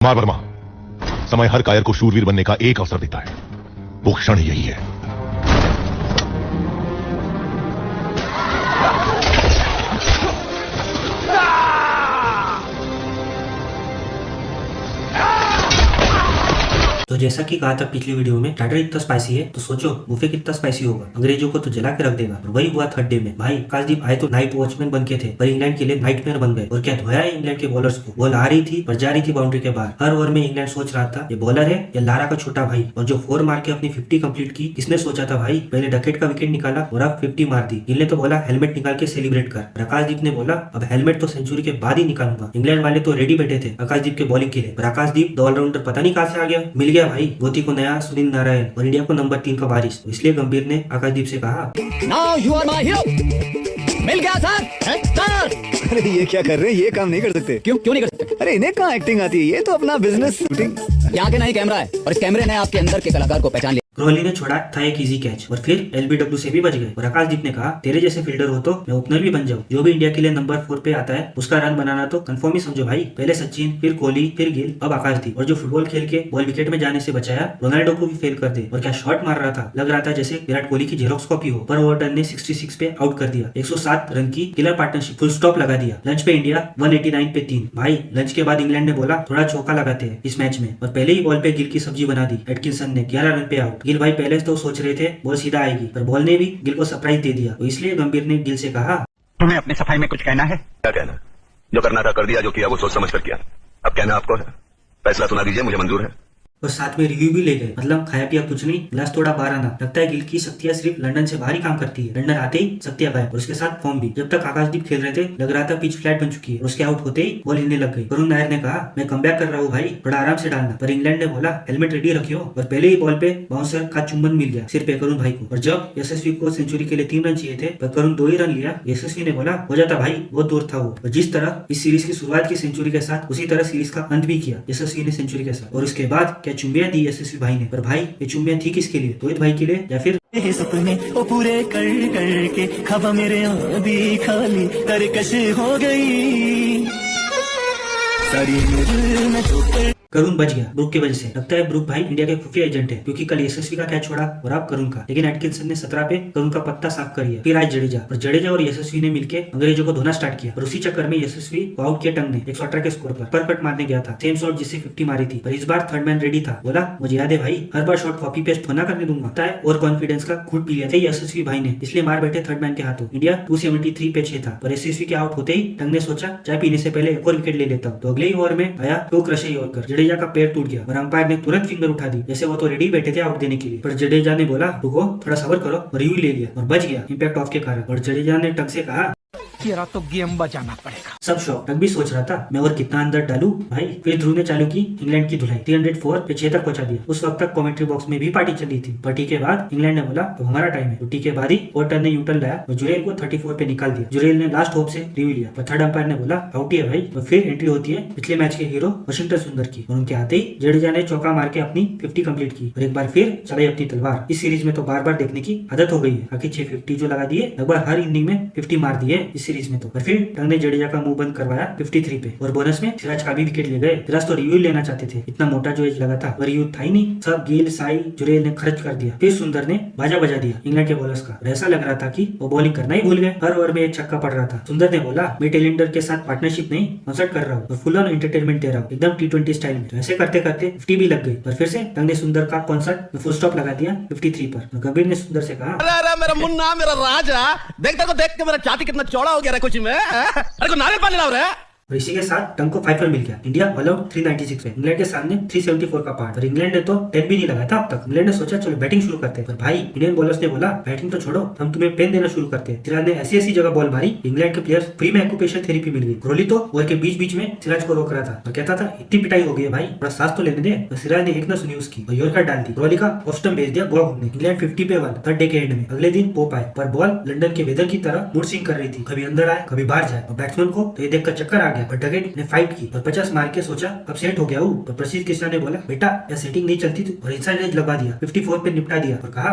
Smart Verma, समय हर कायर को शूरवीर बनने का एक अवसर देता है। वो क्षण यही है। तो जैसा कि कहा था पिछली वीडियो में, स्टार्टर इतना स्पाइसी है तो सोचो बुफे कितना स्पाइसी होगा। अंग्रेजों को तो जला के रख देगा। और वही हुआ थर्ड डे में। भाई आकाशदीप आए तो नाइट वॉचमैन बन के थे, पर इंग्लैंड के लिए नाइटमेयर बन गए। और क्या धोया है इंग्लैंड के बॉलर्स को। बॉल आ रही थी पर जा रही थी बाउंड्री के बाहर। हर ओवर में इंग्लैंड सोच रहा था ये बॉलर है या लारा का छोटा भाई। और जो 4 मार के अपनी 50 कंप्लीट की, किसने सोचा था भाई। पहले डकेट का विकेट निकाला और अब 50 मार दी। गिल ने तो बोला हेलमेट निकाल के सेलिब्रेट कर। आकाशदीप ने बोला अब हेलमेट तो सेंचुरी के बाद ही निकालूंगा। इंग्लैंड वाले तो रेडी बैठे थे आकाशदीप के बॉलिंग के लिए, पर आकाशदीप द ऑलराउंडर पता नहीं कहां से आ गया। मिल गया भाई गोती को नया सुनील नारायण और इंडिया को नंबर 3 का बारिश। इसलिए गंभीर ने आकाशदीप से कहा, now you are my hero. मिल गया सर। अरे ये क्या कर रहे हैं, ये काम नहीं कर सकते। क्यों नहीं कर सकते? अरे इन्हें कहाँ एक्टिंग आती है, ये तो अपना बिजनेस शूटिंग। यहाँ के नए कैमरा है और इस कैमरे ने आपके अंदर के कलाकार को पहचान लिया। कोहली ने छोड़ा था एक इजी कैच और फिर एलबीडब्ल्यू से भी बच गए। और आकाशदीप ने कहा तेरे जैसे फील्डर हो तो मैं ओपनर भी बन जाऊं। जो भी इंडिया के लिए नंबर 4 पे आता है उसका रन बनाना तो कंफर्म ही समझो भाई। पहले सचिन, फिर कोहली, फिर गिल, अब आकाशदीप। और जो फुटबॉल खेल के बॉल विकेट में जाने से बचाया, रोनाल्डो को भी फेल कर दे। और क्या शॉट मार रहा था, लग रहा था जैसे विराट कोहली की जेरोक्स कॉपी हो। पर ओवरटन ने 66 पे आउट कर दिया। 107 रन की किलर पार्टनरशिप, फुल स्टॉप लगा दिया। लंच पे इंडिया 189 पे 3। भाई लंच के बाद इंग्लैंड ने बोला थोड़ा चौका लगाते हैं इस मैच में, और पहले ही बॉल पे गिल की सब्जी बना दी। एटकिंसन ने 11 रन पे आउट। गिल भाई पहले तो सोच रहे थे बॉल सीधा आएगी, पर बॉल ने भी गिल को सरप्राइज दे दिया। तो इसलिए गंभीर ने गिल से कहा, तुम्हें अपने सफाई में कुछ कहना है? क्या कहना? जो करना था कर दिया, जो किया वो सोच समझ कर किया। अब कहना आपको है। फैसला सुना दीजिए, मुझे मंजूर है। और साथ में रिव्यू भी ले गए। मतलब खाया पिया कुछ नहीं, गिलास थोड़ा बाहर आना। लगता है गिल की शक्तियां सिर्फ लंदन से बाहर ही काम करती है। लंदन आते ही शक्तियां गायब और उसके साथ फॉर्म भी। जब तक आकाशदीप खेल रहे थे लग रहा था पिच फ्लैट बन चुकी है। उसके आउट होते ही बॉल हिलने लग गई। वरुण नायर ने कहा मैं कमबैक कर रहा हूँ भाई, थोड़ा आराम से डालना। पर इंग्लैंड ने बोला हेलमेट रेडी रखियो। और पहले ही बॉल पे बाउंसर का चुंबन मिल गया सिर पे करुण भाई को। और जब यशस्वी को सेंचुरी के लिए 3 रन चाहिए थे, पर करुण 2 ही रन लिया। यशस्वी ने बोला हो जाता भाई, बहुत दूर था वो। और जिस तरह इस सीरीज की शुरुआत की सेंचुरी के साथ, उसी तरह सीरीज का अंत भी किया यशस्वी ने सेंचुरी के साथ। और उसके बाद क्या चुम्बियां दी यशस्वी भाई ने। पर भाई ये चुम्बियां थी किसके लिए? रोहित भाई के लिए या फिर सपने वो पूरे कर के खबा मेरे आंधी खाली तरकश हो गई सारी मेरे में जो करुण बच गया ब्रुक की वजह से। लगता है ब्रुक भाई इंडिया के खुफिया एजेंट है, क्योंकि कल यशस्वी का कैच छोड़ा और अब करुण का। लेकिन एटकिंसन ने 17 पे करुण का पत्ता साफ कर दिया। फिर आज जडेजा, और जडेजा और यशस्वी ने मिलकर अंग्रेजों को धोना स्टार्ट किया। और उसी चक्कर में यशस्वी को आउट किया टंग ने 118 के स्कोर पर कट मारने गया था। सेम शॉट जिससे 50 मारी थी। पर इस बार थर्ड मैन रेडी था। बोला मुझे याद है भाई, हर बार शॉट कॉपी पेस्ट होना करने दूंगा। लगता है और कॉन्फिडेंस का घूट पी लिया था यशस्वी भाई ने, इसलिए मार बैठे थर्ड मैन के हाथों। इंडिया 273 पे 6 था। पर यशस्वी के आउट होते ही टंग ने सोचा चाय पीने से पहले एक और विकेट ले लेता हूँ। तो अगले ही ओवर में आया तो क्रशे यॉर्कर। जडेजा का पैर टूट गया और अंपायर ने तुरंत फिंगर उठा दी, जैसे वो तो रेडी बैठे थे आउट देने के लिए। पर जडेजा ने बोला रुको थोड़ा सब्र करो, और रिव्यू ले लिया और बच गया इंपैक्ट ऑफ के कारण। और जडेजा ने टंग से कहा तो गेम बचाना पड़ेगा। सब शौक टग भी सोच रहा था मैं और कितना अंदर डालू भाई। फिर ध्रुव ने चालू की इंग्लैंड की धुलाई। 304 पे 6 तक पहुंचा दिया। उस वक्त तक कमेंट्री बॉक्स में भी पार्टी चल रही थी। पर टी के बाद इंग्लैंड ने बोला तो हमारा टाइम है। तो टी के बाद ही ओवरटन ने यूटर्न लाया और जुरेल को 34 पे निकाल दिया। जुरेल ने लास्ट होप से रिव्यू लिया, पर थर्ड अंपायर ने बोला आउट ही है भाई। और फिर एंट्री होती है पिछले मैच के हीरो वाशिंगटन सुंदर की। और उनके आते ही जडेजा ने चौका मार के अपनी 50 कंप्लीट की। और एक बार फिर चलाई अपनी तलवार। इस सीरीज में तो बार बार देखने की आदत हो गई है। बाकी 6 50 जो लगा दिए, लगभग हर इनिंग में 50 मार दिए इस सीरीज में। तो और फिर टंग ने जडेजा का मुंह बंद करवाया 53 पे। और बोनस में सिराज का भी विकेट ले गए। सिराज तो रिव्यू लेना चाहते थे, इतना मोटा जो एज लगा था वो रिव्यू था ही नहीं। सब गिल, साई, जुरेल ने खर्च कर दिया। फिर सुंदर ने बाजा बजा दिया इंग्लैंड के बॉलर्स का। और ऐसा लग रहा था कि वो बॉलिंग करना ही भूल गए। हर ओवर में एक छक्का पड़ रहा था। सुंदर ने बोला मैं टेलेंडर के साथ पार्टनरशिप नहीं, कंसर्ट कर रहा हूँ और फुल ऑन एंटरटेनमेंट दे रहा हूँ, एकदम T20 स्टाइल में। तो ऐसे करते करते 50 भी लग गई। और फिर से टंग ने सुंदर का कॉन्सर्ट में फुल स्टॉप लगा दिया 53 पर। और गंभीर ने सुंदर से कहा अरे मेरा मुन्ना, मेरा राजा, देख के मेरा छाती कितना चौड़ा हो गया कुछ में। अरे को नारियल पानी लाओ रे। और इसी के साथ टंग को 5 रन मिल गया। इंडिया ऑल आउट 396 पे। इंग्लैंड के सामने 374 का पार्ट। और इंग्लैंड ने तो 10 भी नहीं लगाया था अब तक। इंग्लैंड ने सोचा चलो बैटिंग शुरू करते हैं। पर भाई इंडियन बॉलर्स ने बोला बैटिंग तो छोड़ो, हम तुम्हें पेन देना शुरू करते हैं। सिराज ने ऐसी ऐसी जगह बॉल मारी, इंग्लैंड के प्लेयर्स फ्री में एक्यूपेशन थेरेपी मिल गई। कोहली तो ओवर के बीच बीच में सिराज को रोक रहा था और कहता था इतनी पिटाई हो गई है भाई, थोड़ा सांस तो लेने दे। तो सिराज ने एक न सुनी उसकी और यॉर्कर डाल दी। कोहली का ऑफ स्टंप भेज दिया गोवा घूमने। इंग्लैंड 50 पे 1 थर्ड डे के एंड में। अगले दिन पोप आए, पर बॉल लंदन के वेदर की तरह मूड स्विंग कर रही थी, कभी अंदर आए कभी बाहर जाए। और बैट्समैन को तो ये देखकर चक्कर आ गया। पर डगेट ने फाइट की और 50 मार के सोचा अब सेट हो गया हूँ। तो प्रसिद्ध कृष्णा ने बोला बेटा या सेटिंग नहीं चलती थी, और इनसाइड एज लगा दिया 54 पे निपटा दिया और कहा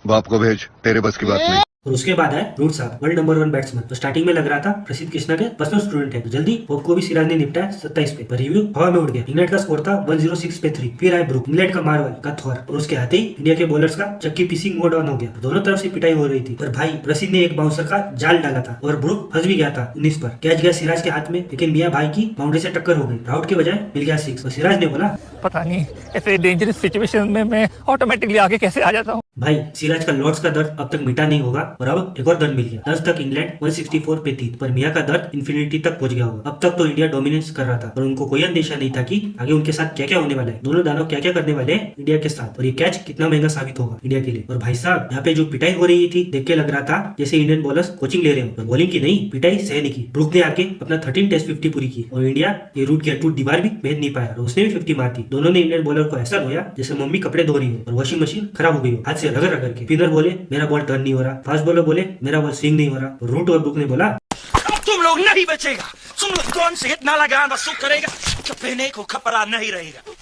बाप को भेज, तेरे बस की बात नहीं। और उसके बाद आए रूट साहब, वर्ल्ड नंबर 1 बैट्समैन। तो स्टार्टिंग में लग रहा था प्रसिद्ध कृष्णा के पर्सनल स्टूडेंट है, तो जल्दी को भी सिराज ने निपटाया 27 पे, पर रिव्यू हवा में उड़ गया। इंग्लैंड का स्कोर था 106 पे 3। फिर आए ब्रुक, इंग्लैंड का मार्वल का थॉर, और उसके हाथ ही इंडिया के बॉलर्स का चक्की पीसिंग मोड ऑन हो गया। दोनों तरफ से पिटाई हो रही थी, पर भाई प्रसिद्ध ने एक बाउंसर का जाल डाला था और ब्रुक फंस भी गया था 19 पर। कैच गया सिराज के हाथ में, लेकिन मियां भाई की बाउंड्री से टक्कर हो गई, आउट के बजाय मिल गया 6। और सिराज ने बोला पता नहीं ऐसे डेंजरस सिचुएशन में मैं ऑटोमेटिकली आगे कैसे आ जाता हूँ। भाई सिराज का लॉर्ड्स का दर्द अब तक मिटा नहीं होगा, और अब एक और दर्द मिल गया। 10 तक इंग्लैंड 164 पे थी, पर मियां का दर्द इन्फिनिटी तक पहुंच गया होगा। अब तक तो इंडिया डोमिनेंस कर रहा था, पर उनको कोई अंदेशा नहीं था कि आगे उनके साथ क्या क्या होने वाला है। दोनों दानव क्या क्या करने वाले हैं इंडिया के साथ, और ये कैच कितना महंगा साबित होगा इंडिया के लिए। और भाई साहब यहाँ पे जो पिटाई हो रही थी देख के लग रहा था जैसे इंडियन बॉलर्स कोचिंग ले रहे हो, बॉलिंग की नहीं पिटाई सहने की। ब्रुक ने आके अपना 13 टेस्ट 50 पूरी की, और इंडिया ये रूट की अटूट दीवार भी भेद नहीं पाया, और उसने भी 50 मार दी। दोनों ने इंडियन बॉलर को ऐसा धोया जैसे मम्मी कपड़े धो रही हो और वॉशिंग मशीन खराब हो गई हो, हाथ से रगड़ रगड़ के। स्पिनर बोले मेरा बॉल टर्न नहीं हो रहा, फास्ट बॉलर बोले मेरा बॉल स्विंग नहीं हो रहा। रूट और ब्रुक ने बोला अब तुम लोग नहीं बचेगा, तुम लोग कौन से इतना लगान वसूल करेगा, छपेने को खपरा नहीं रहेगा।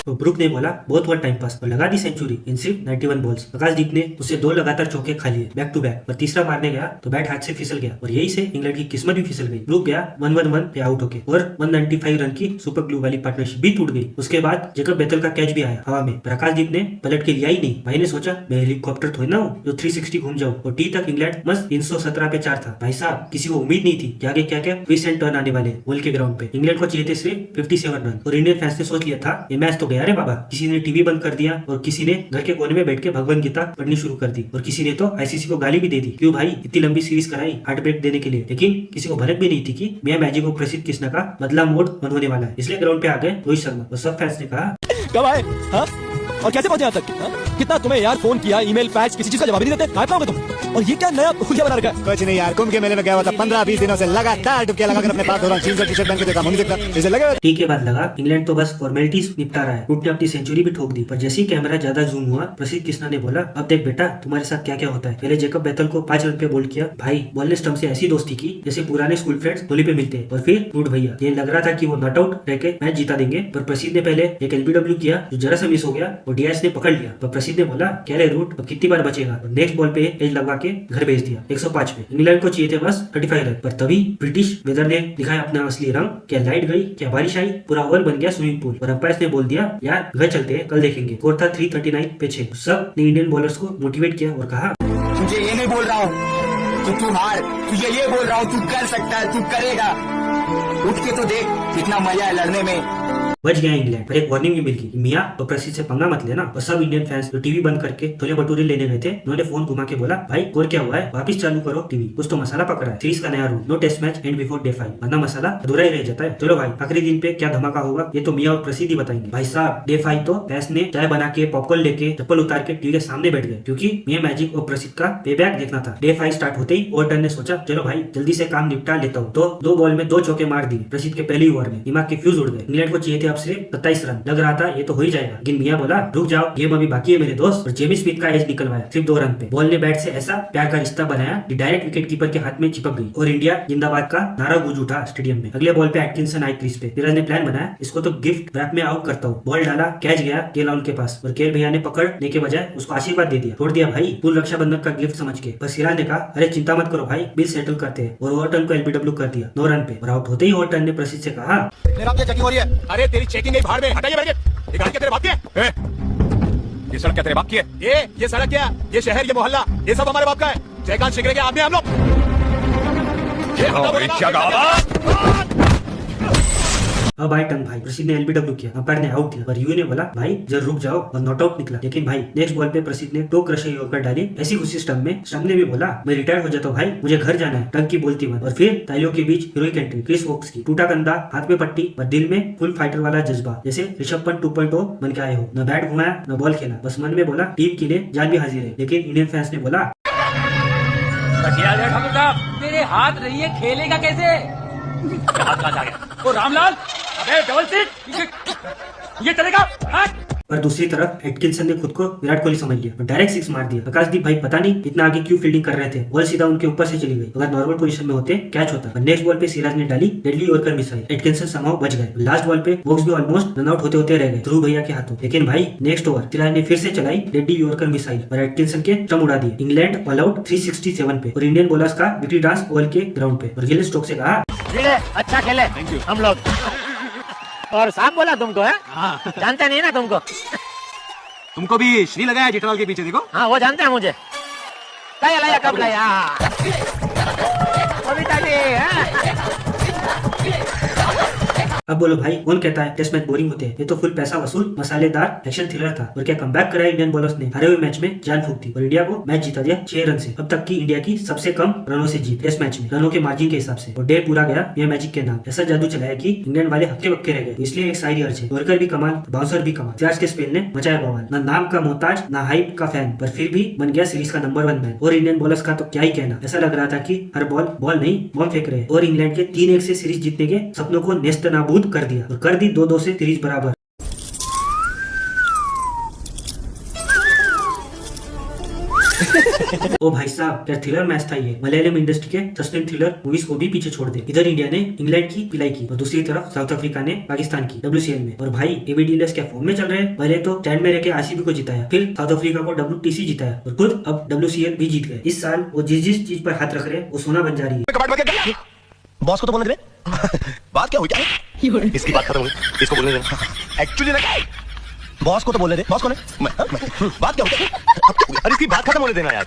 तो ब्रुक ने बोला बहुत हुआ टाइम पास, और लगा दी सेंचुरी इन सिर्फ 91 बॉल्स। आकाशदीप ने उसे 2 लगातार चौके खा लिए बैक टू बैक, पर तीसरा मारने गया तो बैट हाथ से फिसल गया, और यही से इंग्लैंड की किस्मत भी फिसल गई। ब्रुक गया 111 पे आउट होके, और 195 रन की सुपर ग्लू वाली पार्टनरशिप भी टूट गई। उसके बाद जेकब बेथल का कैच भी आया हवा में, पर आकाशदीप ने पलट के लिया ही नहीं। भाई ने सोचा मैं हेलीकॉप्टर थोड़ी ना हूँ जो 360 घूम जाऊँ, और टी तक इंग्लैंड मस्त 317 पे 4 था। भाई साहब किसी को उम्मीद नहीं थी कि आगे क्या क्या ट्विस्ट एंड टर्न आने वाले वर्ल्ड के ग्राउंड पे। इंग्लैंड को चाहिए थे सिर्फ 57 रन, और इंडियन फैंस ने सोच लिया था ये मैच तो गया रे बाबा। किसी ने टीवी बंद कर दिया, और किसी ने घर के कोने में बैठ के भगवत गीता पढ़नी शुरू कर दी, और किसी ने तो आईसीसी को गाली भी दे दी, क्यों भाई इतनी लंबी सीरीज कराई हार्ट ब्रेक देने के लिए। लेकिन किसी को भनक भी नहीं थी कि मियां मैजिक और प्रसिद्ध कृष्णा का बदला मोड बंद होने वाला है। इसलिए ग्राउंड पे आ गए रोहित शर्मा, और सब फैंस ने कहा कब आए हाँ? और कैसे पहुंचे यहाँ तक हाँ? कितना तुम्हें यार फोन किया, ईमेल, फैक्स, किसी चीज का जवाब ही नहीं देते। कहाँ हो तुम? और ये क्या नया खुलिया बना रखा है? कुछ नहीं यार, कुंभ के मेले में गया हुआ था, 15-20 दिनों से लगातार डुबकियां लगाकर अपने पास हो रहा हूँ। जीन्स और टी-शर्ट पहन के देखा मुझे दिखता, इसे लगा टी के बाद लगा इंग्लैंड तो बस फॉर्मेलिटीज निपटा रहा है। रूट ने अपनी सेंचुरी भी ठोक दी, पर जैसे ही कैमरा ज्यादा जूम हुआ प्रसिद्ध कृष्णा ने बोला अब देख बेटा तुम्हारे साथ क्या क्या होता है। पहले जेकब बेथल को 5 रन पे बोल्ड किया, भाई बॉल ने स्टंप से ऐसी दोस्ती की जैसे पुराने स्कूल फ्रेंड्स होली पे मिलते हैं। और फिर रूट भैया ये लग रहा था कि वो नॉट आउट रह के मैच जीता देंगे, पर प्रसिद्ध ने पहले एक एलबीडब्ल्यू किया जो जरा सा मिस हो गया, और डीएस ने पकड़ लिया। पर प्रसिद्ध ने बोला क्या रे रूट अब कितनी बार बचेगा, और नेक्स्ट बॉल पे एज लगवा के घर भेज दिया 105 पे। इंग्लैंड को चाहिए थे बस 35 रन, पर तभी ब्रिटिश वेदर ने दिखाया अपना असली रंग। क्या लाइट गई, क्या बारिश आई, पूरा ओवर बन गया स्विमिंग पूल, और अंपायर ने बोल दिया यार घर चलते हैं कल देखेंगे। स्कोर था 339 पे 6। सब ने इंडियन बॉलर्स को मोटिवेट किया और कहा तुझे ये नहीं बोल रहा हूँ तो तू हार, तुझे ये बोल रहा हूँ तू कर सकता है, तू करेगा। उठ के तो देख कितना मजा है लड़ने में। बच गया इंग्लैंड, पर एक वार्निंग भी मिल गई मियां और प्रसिद्ध से पंगा मत लेना। और सब इंडियन फैंस जो टीवी बंद करके छोले भटूरे लेने गए थे उन्होंने फोन घुमा के बोला भाई और क्या हुआ है, वापिस चालू करो टीवी, कुछ तो मसाला पकड़ा है। सीरीज का नया rule, no test match and before day 5, वरना मसाला अधूरा ही रह जाता है। चलो भाई आखिरी दिन पे क्या धमाका होगा ये तो मियां और प्रसिद्ध ही बताएंगे। भाई साहब डे 5 तो फैंस ने चाय बना के पॉपकॉर्न लेके चप्पल उतार के टीवी के सामने बैठ गए, क्योंकि मियां मैजिक और प्रसिद्ध का पे बैक देखना था। डे 5 स्टार्ट होते ही ओवरटर्न ने सोचा चलो भाई जल्दी से काम निपटा लेता हूँ, तो 2 बॉल में 2 चौके मार दिए प्रसिद्ध के पहले ओवर में। दिमाग के फ्यूज उड़ गए। इंग्लैंड को चाहिए थे अब सिर्फ 27 रन, लग रहा था ये तो हो ही जाएगा, लेकिन मियां बोला रुक जाओ गेम अभी बाकी है मेरे दोस्त, और जेमी स्मिथ का एज निकलवाया सिर्फ 2 रन पे। बॉल ने बैट से ऐसा प्यार का रिश्ता बनाया कि डायरेक्ट विकेट कीपर के हाथ में चिपक गई, और इंडिया जिंदाबाद का नारा गूंज उठा स्टेडियम में। अगले बॉल पे एटकिंसन आई क्रीज पे, सिराज ने प्लान बनाया इसको तो गिफ्ट रैप में आउट करता हूँ। बॉल डाला, कैच गया के राहुल के पास, और के भैया ने पकड़ने के बजाय उसको आशीर्वाद दे दिया, छोड़ दिया भाई फुल रक्षाबंधन का गिफ्ट समझ के। पर सिराज ने कहा अरे चिंता मत करो भाई बिल सेटल करते हैं, और ओवरटर्न को एलबीडब्ल्यू कर दिया 9 रन पे। और आउट होते ही ओवरटर्न ने प्रसिद्ध से कहा मेरा क्या चेकिंग हो रही है? अरे तेरी चेकिंग भाड़ में हटाइए बैठ के। ये गाड़ी क्या तेरे बाप की है? ये सड़क क्या तेरे बाप की है? ये सड़क क्या, ये शहर, ये मोहल्ला, ये सब हमारे बाप का है। जयकांत शिकरे के आदमी हम लोग। अब आए टंग भाई, प्रसिद्ध ने एलबीडब्ल्यू किया, अंपायर ने आउट दिया, पर यू ने बोला भाई जरा रुक जाओ, और नॉट आउट निकला। लेकिन भाई नेक्स्ट बॉल पे प्रसिद्ध ने टो क्रशर यॉर्कर डाली, ऐसी खुशी स्टंप में। स्टंप ने भी बोला मैं रिटायर हो जाता हूँ भाई, मुझे घर जाना है। टंग की बोलती बंद, और फिर तालियों के बीच हीरोइक एंट्री क्रिस वोक्स की। टूटा कंधा, हाथ में पट्टी, पर दिल में फुल फाइटर वाला जज्बा, जैसे ऋषभ पंत 2.0 बन के आए हो। न बैट घुमाया न बॉल खेला, बस मन में बोला टीम के लिए जान भी हाजिर है। लेकिन इंडियन फैंस ने बोला ठाकुर साहब तेरे हाथ नहीं है, खेलेगा कैसे? हाथ कहाँ जा गया? ओ रामलाल, अबे डबल सीट, ये चलेगा? और दूसरी तरफ एटकिंसन ने खुद को विराट कोहली समझ लिया और डायरेक्ट 6 मार दिया। आकाशदीप भाई पता नहीं इतना आगे क्यों फील्डिंग कर रहे थे, बॉल सीधा उनके ऊपर से चली गई। अगर नॉर्मल पोजीशन में होते कैच होता। और नेक्स्ट बॉल पे सिराज ने डाली deadly yorker missile, Atkinson somehow बच गए। लास्ट बॉल पे वोक्स भी ऑलमोस्ट रन आउट होते होते रह गए ध्रुव भैया के हाथों। लेकिन भाई नेक्स्ट ओवर सिराज ने फिर से चलाई डेडली यॉर्कर मिसाइल और एटकिंसन के स्टंप उड़ा दिए। इंग्लैंड ऑल आउट 367 पे और इंडियन बॉलर्स का विक्ट्री डांस ओवल के ग्राउंड पे। और गिल स्टोक्स से कहा अच्छा खेले हम लोग, और सांप बोला तुमको है? जानते नहीं ना तुमको? तुमको भी श्री लगाया जेठालाल के पीछे, देखो। हाँ वो जानते हैं मुझे। लाया लाया कब लाया? अभी अब बोलो भाई कौन कहता है टेस्ट मैच बोरिंग होते हैं? ये तो फुल पैसा वसूल मसालेदार एक्शन थ्रिलर था। और क्या कमबैक करा इंडियन बॉलर्स ने, हारे हुए मैच में जान फूंक दी और इंडिया को मैच जीता दिया 6 रन से। अब तक की इंडिया की सबसे कम रनों से जीत टेस्ट मैच में, रनों के मार्जिन के हिसाब से। और डे पूरा गया ये मैजिक के नाम। ऐसा जादू चलाया कि इंग्लैंड वाले हक्के बक्के रह गए। इसलिए एक शायरी अर्ज है, यॉर्कर भी कमाल, बाउंसर भी कमाल। सिराज के स्पेल ने मचाया बवाल, ना नाम का मोहताज ना हाइप का फैन, पर फिर भी बन गया सीरीज का नंबर 1 मैन। और इंडियन बॉलर्स का तो क्या ही कहना, ऐसा लग रहा था कि हर बॉल नहीं बॉम्ब फेंक रहे। और इंग्लैंड के 3-1 से सीरीज जीतने के सपनों को नेस्त नाबूद कर दिया और कर दी 2-2 से सीरीज बराबर। ओ भाई साहब क्या थ्रिलर मैच था ये। मलयालम इंडस्ट्री के सस्पेंस थ्रिलर मूवीज को भी पीछे छोड़ दे। इधर इंडिया ने इंग्लैंड की पिलाई की और दूसरी तरफ साउथ अफ्रीका ने पाकिस्तान की WCL में। और भाई एबी डिविलियर्स क्या फॉर्म में चल रहे हैं। पहले तो स्टैंड में रह के RCB को जिताया, फिर साउथ अफ्रीका को WTC जिताया और खुद अब WCL भी जीत गए। इस साल वो जिस चीज पर हाथ रख रहे वो सोना बन जा रही है। बॉस को तो बोलने दे। बात क्या हुई क्या? इसकी बात खत्म हुई, इसको बोलने दे। एक्चुअली ना बॉस को तो बोलने दे। बॉस कौन है? बात क्या हुई? अरे इसकी बात खत्म होने देना यार।